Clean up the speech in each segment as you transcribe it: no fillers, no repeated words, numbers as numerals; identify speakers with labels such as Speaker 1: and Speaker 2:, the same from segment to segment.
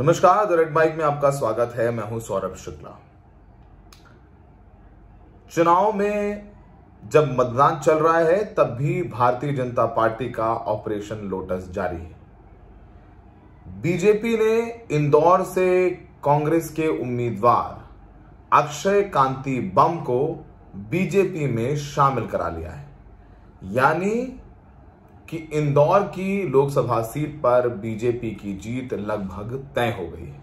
Speaker 1: नमस्कार, the red mic में आपका स्वागत है। मैं हूं सौरभ शुक्ला। चुनाव में जब मतदान चल रहा है तब भी भारतीय जनता पार्टी का ऑपरेशन लोटस जारी है। बीजेपी ने इंदौर से कांग्रेस के उम्मीदवार अक्षय कांति बम को बीजेपी में शामिल करा लिया है, यानी कि इंदौर की लोकसभा सीट पर बीजेपी की जीत लगभग तय हो गई है।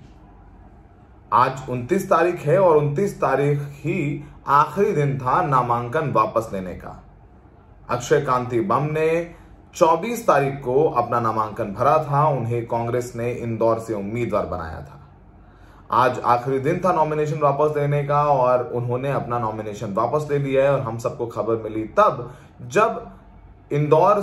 Speaker 1: आज 29 तारीख है और 29 तारीख ही आखिरी दिन था नामांकन वापस लेने का। अक्षय कांति बम ने 24 तारीख को अपना नामांकन भरा था। उन्हें कांग्रेस ने इंदौर से उम्मीदवार बनाया था। आज आखिरी दिन था नॉमिनेशन वापस लेने का और उन्होंने अपना नॉमिनेशन वापस ले लिया है। और हम सबको खबर मिली तब जब इंदौर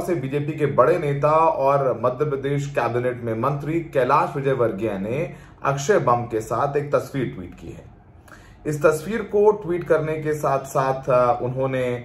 Speaker 1: से बीजेपी के बड़े नेता और मध्य प्रदेश कैबिनेट में मंत्री कैलाश विजयवर्गीय ने अक्षय बम के साथ एक तस्वीर ट्वीट की है। इस तस्वीर को ट्वीट करने के साथ साथ उन्होंने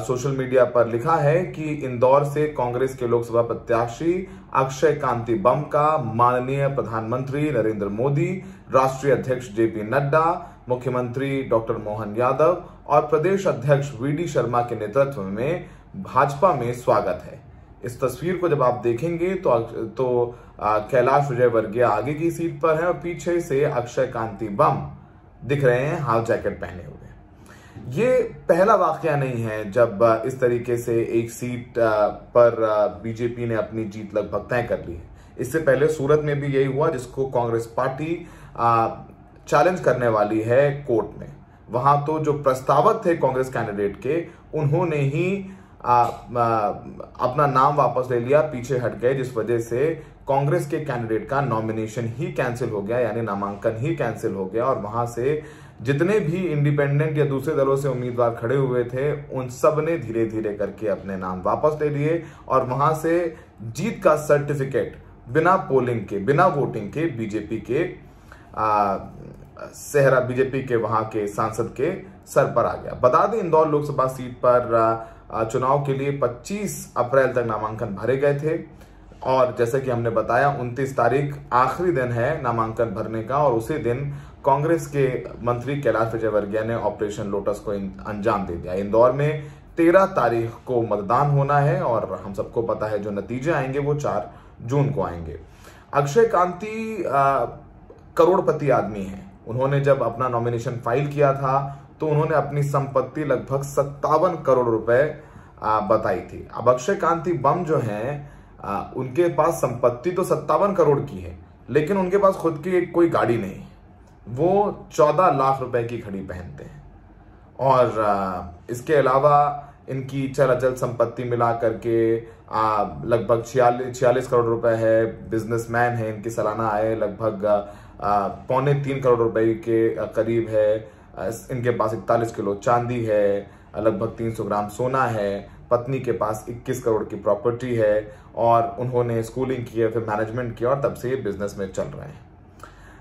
Speaker 1: सोशल मीडिया पर लिखा है कि इंदौर से कांग्रेस के लोकसभा प्रत्याशी अक्षय कांति बम का माननीय प्रधानमंत्री नरेंद्र मोदी, राष्ट्रीय अध्यक्ष जेपी नड्डा, मुख्यमंत्री डॉक्टर मोहन यादव और प्रदेश अध्यक्ष वीडी शर्मा के नेतृत्व में भाजपा में स्वागत है। इस तस्वीर को जब आप देखेंगे तो कैलाश विजयवर्गीय आगे की सीट पर है और पीछे से अक्षय कांति बम दिख रहे हैं हाफ जैकेट पहने हुए। ये पहला वाकया नहीं है जब इस तरीके से एक सीट पर बीजेपी ने अपनी जीत लगभग तय कर ली है। इससे पहले सूरत में भी यही हुआ, जिसको कांग्रेस पार्टी चैलेंज करने वाली है कोर्ट में। वहां तो जो प्रस्तावक थे कांग्रेस कैंडिडेट के, उन्होंने ही अपना नाम वापस ले लिया, पीछे हट गए, जिस वजह से कांग्रेस के कैंडिडेट का नॉमिनेशन ही कैंसिल हो गया, यानी नामांकन ही कैंसिल हो गया। और वहां से जितने भी इंडिपेंडेंट या दूसरे दलों से उम्मीदवार खड़े हुए थे, उन सब ने धीरे धीरे करके अपने नाम वापस ले लिए और वहां से जीत का सर्टिफिकेट बिना पोलिंग के, बिना वोटिंग के बीजेपी के वहां के सांसद के सर पर आ गया। बता दें, इंदौर लोकसभा सीट पर चुनाव के लिए 25 अप्रैल तक नामांकन भरे गए थे और जैसे कि हमने बताया 29 तारीख आखिरी दिन है नामांकन भरने का और उसी दिन कांग्रेस के मंत्री कैलाश विजयवर्गीय ने ऑपरेशन लोटस को अंजाम दे दिया। इंदौर में 13 तारीख को मतदान होना है और हम सबको पता है जो नतीजे आएंगे वो 4 जून को आएंगे। अक्षय कांति करोड़पति आदमी है। उन्होंने जब अपना नॉमिनेशन फाइल किया था तो उन्होंने अपनी संपत्ति लगभग 57 करोड़ रुपए बताई थी। अब अक्षय कांति बम जो हैं, उनके पास संपत्ति तो 57 करोड़ की है, लेकिन उनके पास खुद की कोई गाड़ी नहीं। वो 14 लाख रुपए की घड़ी पहनते हैं और इसके अलावा इनकी चल अचल संपत्ति मिला करके लगभग 46 करोड़ रुपए है। बिजनेसमैन है, इनकी सालाना आय लगभग 2.25 करोड़ रुपए के करीब है। इनके पास 41 किलो चांदी है, लगभग 300 ग्राम सोना है। पत्नी के पास 21 करोड़ की प्रॉपर्टी है और उन्होंने स्कूलिंग की है, फिर मैनेजमेंट किया और तब से ये बिजनेस में चल रहे हैं।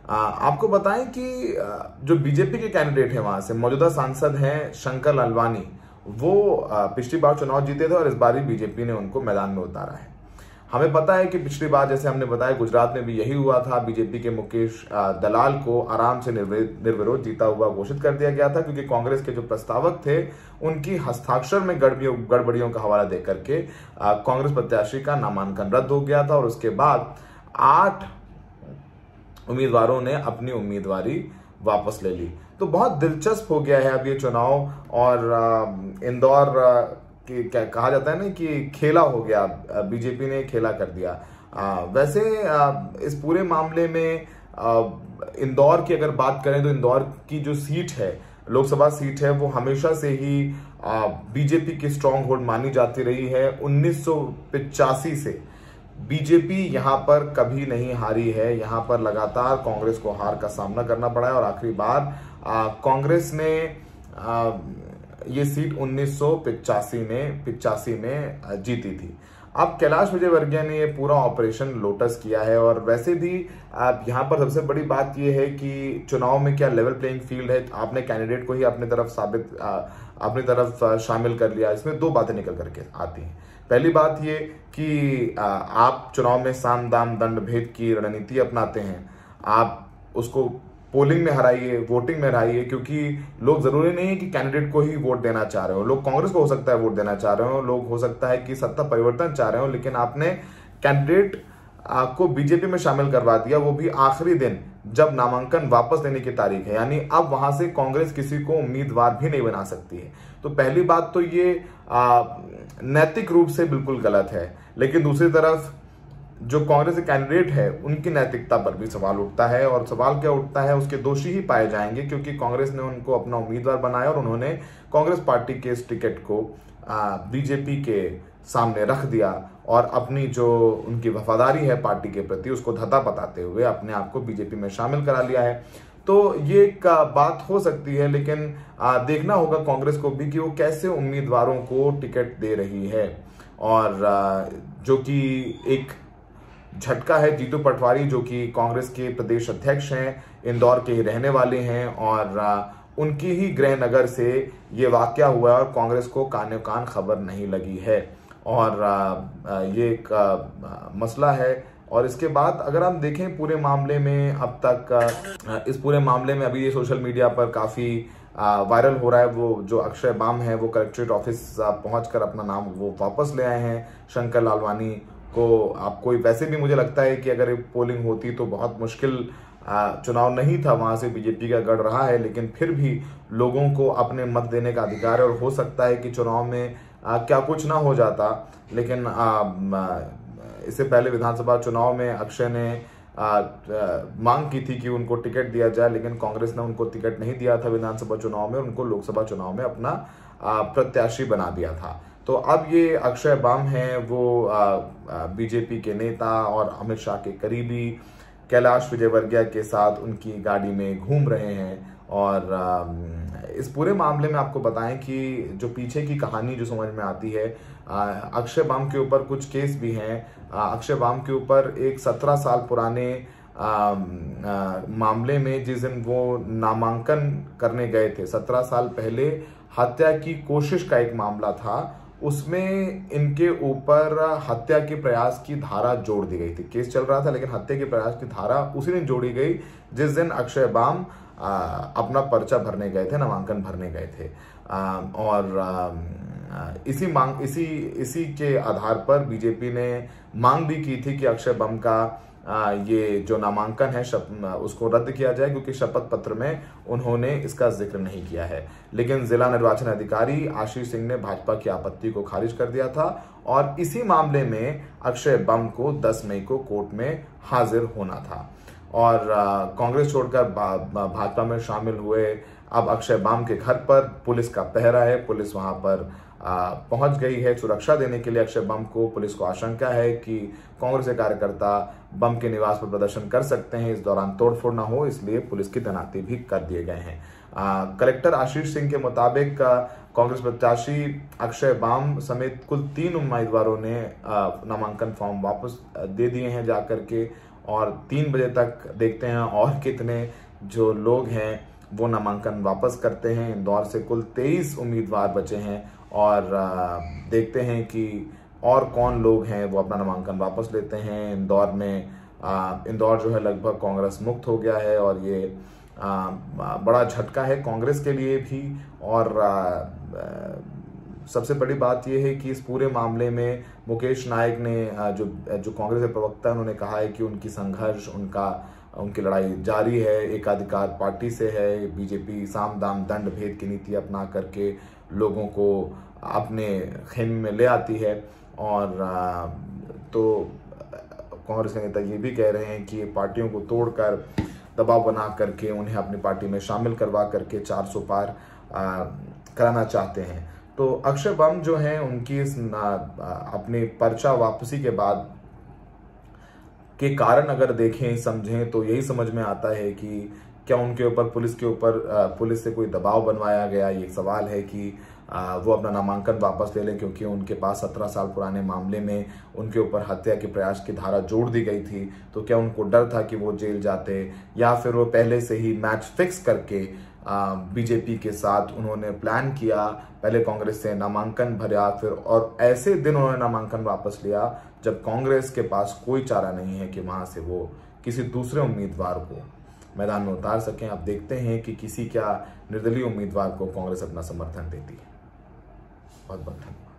Speaker 1: आपको बताएं कि जो बीजेपी के कैंडिडेट हैं वहां से मौजूदा सांसद हैं शंकर लालवानी, वो पिछली बार चुनाव जीते थे और इस बार भी बीजेपी ने उनको मैदान में उतारा है। हमें पता है कि पिछली बार जैसे हमने बताया गुजरात में भी यही हुआ था। बीजेपी के मुकेश दलाल को आराम से निर्विरोध जीता हुआ घोषित कर दिया गया था, क्योंकि कांग्रेस के जो प्रस्तावक थे उनकी हस्ताक्षर में गड़बड़ियों का हवाला देकर के कांग्रेस प्रत्याशी का नामांकन रद्द हो गया था और उसके बाद 8 उम्मीदवारों ने अपनी उम्मीदवारी वापस ले ली। तो बहुत दिलचस्प हो गया है अब ये चुनाव और इंदौर क्या कहा जाता है ना कि खेला हो गया, बीजेपी ने खेला कर दिया। वैसे इस पूरे मामले में इंदौर की अगर बात करें तो इंदौर की जो सीट है, लोकसभा सीट है, वो हमेशा से ही बीजेपी की स्ट्रॉन्ग होल्ड मानी जाती रही है। 1985 से बीजेपी यहां पर कभी नहीं हारी है। यहां पर लगातार कांग्रेस को हार का सामना करना पड़ा है और आखिरी बार कांग्रेस ने ये सीट 1985 में जीती थी। अब कैलाश विजयवर्गीय ने ये पूरा ऑपरेशन लोटस किया है और वैसे भी यहाँ पर सबसे बड़ी बात ये है कि चुनाव में क्या लेवल प्लेइंग फील्ड है। आपने कैंडिडेट को ही अपनी तरफ अपनी तरफ शामिल कर लिया। इसमें दो बातें निकल करके आती हैं। पहली बात ये कि आप चुनाव में साम दाम दंड भेद की रणनीति अपनाते हैं, आप उसको पोलिंग में हराइए, वोटिंग में हराइए, क्योंकि लोग जरूरी नहीं है कि कैंडिडेट को ही वोट देना चाह रहे हो। लोग कांग्रेस को हो सकता है वोट देना चाह रहे हो, लोग हो सकता है कि सत्ता परिवर्तन चाह रहे हो, लेकिन आपने कैंडिडेट को बीजेपी में शामिल करवा दिया, वो भी आखिरी दिन जब नामांकन वापस लेने की तारीख है। यानी अब वहां से कांग्रेस किसी को उम्मीदवार भी नहीं बना सकती है। तो पहली बात तो ये नैतिक रूप से बिल्कुल गलत है। लेकिन दूसरी तरफ जो कांग्रेस के कैंडिडेट है उनकी नैतिकता पर भी सवाल उठता है, और सवाल क्या उठता है, उसके दोषी ही पाए जाएंगे, क्योंकि कांग्रेस ने उनको अपना उम्मीदवार बनाया और उन्होंने कांग्रेस पार्टी के इस टिकट को बीजेपी के सामने रख दिया और अपनी जो उनकी वफादारी है पार्टी के प्रति उसको धता बताते हुए अपने आप को बीजेपी में शामिल करा लिया है। तो ये एक बात हो सकती है, लेकिन देखना होगा कांग्रेस को भी कि वो कैसे उम्मीदवारों को टिकट दे रही है। और जो कि एक झटका है, जीतू पटवारी जो कि कांग्रेस के प्रदेश अध्यक्ष हैं, इंदौर के ही रहने वाले हैं, और उनकी ही गृहनगर से ये वाकया हुआ है और कांग्रेस को कानो कान खबर नहीं लगी है। और ये एक मसला है। और इसके बाद अगर हम देखें पूरे मामले में, अब तक इस पूरे मामले में अभी ये सोशल मीडिया पर काफी वायरल हो रहा है, वो जो अक्षय बाम है वो कलेक्ट्रेट ऑफिस पहुंचकर अपना नाम वो वापस ले आए हैं। शंकर लालवानी को आपको वैसे भी मुझे लगता है कि अगर पोलिंग होती तो बहुत मुश्किल चुनाव नहीं था, वहां से बीजेपी का गढ़ रहा है, लेकिन फिर भी लोगों को अपने मत देने का अधिकार है और हो सकता है कि चुनाव में क्या कुछ ना हो जाता। लेकिन इससे पहले विधानसभा चुनाव में अक्षय ने मांग की थी कि उनको टिकट दिया जाए, लेकिन कांग्रेस ने उनको टिकट नहीं दिया था विधानसभा चुनाव में, उनको लोकसभा चुनाव में अपना प्रत्याशी बना दिया था। तो अब ये अक्षय बाम हैं, वो बीजेपी के नेता और अमित शाह के करीबी कैलाश विजयवर्गीय के साथ उनकी गाड़ी में घूम रहे हैं। और इस पूरे मामले में आपको बताएं कि जो पीछे की कहानी जो समझ में आती है, अक्षय बाम के ऊपर कुछ केस भी हैं। अक्षय बाम के ऊपर एक 17 साल पुराने मामले में, जिस दिन वो नामांकन करने गए थे 17 साल पहले, हत्या की कोशिश का एक मामला था, उसमें इनके ऊपर हत्या के प्रयास की धारा जोड़ दी गई थी। केस चल रहा था लेकिन हत्या के प्रयास की धारा उसी दिन जोड़ी गई जिस दिन अक्षय बाम अपना पर्चा भरने गए थे, नामांकन भरने गए थे। और इसी के आधार पर बीजेपी ने मांग भी की थी कि अक्षय बाम का ये जो नामांकन है उसको रद्द किया जाए, क्योंकि शपथ पत्र में उन्होंने इसका जिक्र नहीं किया है। लेकिन जिला निर्वाचन अधिकारी आशीष सिंह ने भाजपा की आपत्ति को खारिज कर दिया था और इसी मामले में अक्षय बाम को 10 मई को कोर्ट में हाजिर होना था। और कांग्रेस छोड़कर भाजपा में शामिल हुए अब अक्षय बाम के घर पर पुलिस का पहरा है। पुलिस वहां पर पहुंच गई है सुरक्षा देने के लिए अक्षय बाम को। पुलिस को आशंका है कि कांग्रेस के कार्यकर्ता बम के निवास पर प्रदर्शन कर सकते हैं, इस दौरान तोड़फोड़ न हो, इसलिए पुलिस की तैनाती भी कर दिए गए हैं। कलेक्टर आशीष सिंह के मुताबिक कांग्रेस प्रत्याशी अक्षय बाम समेत कुल 3 उम्मीदवारों ने नामांकन फॉर्म वापस दे दिए हैं जाकर के, और 3 बजे तक देखते हैं और कितने जो लोग हैं वो नामांकन वापस करते हैं। इंदौर से कुल 23 उम्मीदवार बचे हैं और देखते हैं कि और कौन लोग हैं वो अपना नामांकन वापस लेते हैं। इंदौर जो है लगभग कांग्रेस मुक्त हो गया है और ये बड़ा झटका है कांग्रेस के लिए भी। और सबसे बड़ी बात यह है कि इस पूरे मामले में मुकेश नायक ने जो कांग्रेस के प्रवक्ता है, उन्होंने कहा है कि उनकी संघर्ष उनकी लड़ाई जारी है, एकाधिकार पार्टी से है। बीजेपी साम दाम दंड भेद की नीति अपना करके लोगों को अपने खेमे में ले आती है। और तो कांग्रेस के नेता ये भी कह रहे हैं कि पार्टियों को तोड़कर दबाव बना करके उन्हें अपनी पार्टी में शामिल करवा करके 400 पार कराना चाहते हैं। तो अक्षय बाम जो हैं उनकी इस अपने पर्चा वापसी के बाद के कारण अगर देखें समझें तो यही समझ में आता है कि क्या उनके ऊपर पुलिस से कोई दबाव बनवाया गया। ये सवाल है कि वो अपना नामांकन वापस ले लें, क्योंकि उनके पास 17 साल पुराने मामले में उनके ऊपर हत्या के प्रयास की धारा जोड़ दी गई थी। तो क्या उनको डर था कि वो जेल जाते, या फिर वो पहले से ही मैच फिक्स करके बीजेपी के साथ उन्होंने प्लान किया, पहले कांग्रेस से नामांकन भरा, फिर और ऐसे दिन उन्होंने नामांकन वापस लिया जब कांग्रेस के पास कोई चारा नहीं है कि वहां से वो किसी दूसरे उम्मीदवार को मैदान में उतार सकें। अब देखते हैं कि किसी क्या निर्दलीय उम्मीदवार को कांग्रेस अपना समर्थन देती है। बहुत बहुत धन्यवाद।